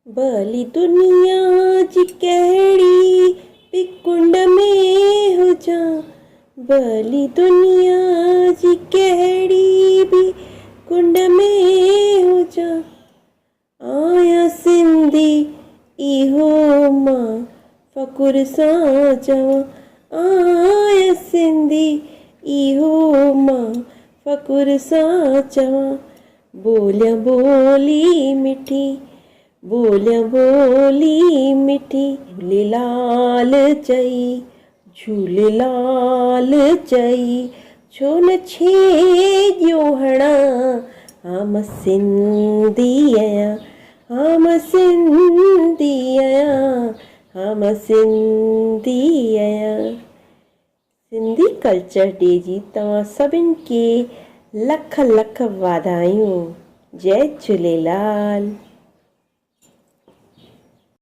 भली दुनिया जी कहिड़ी बि कुंड में हुजां, भली दुनिया जी कहिड़ी बि कुंड में हुजां। आहियां सिंधी इहो मां फ़ख़ुर सां चवां, आहियां सिंधी इहो मां फ़ख़ुर सां चवां। ॿोलियां ॿोली मिठी, ॿोलियां ॿोली मिठी, झूलेलाल चई, झूलेलाल चई, छो न छेॼियो हणां, हा मां सिंधी आहियां, हा मां सिंधी आहियां, हा मां सिंधी आहियां। सिंधी कल्चर डे जी तव्हां सभिनि खे लख लख वाधायूं। जय झूलेलाल।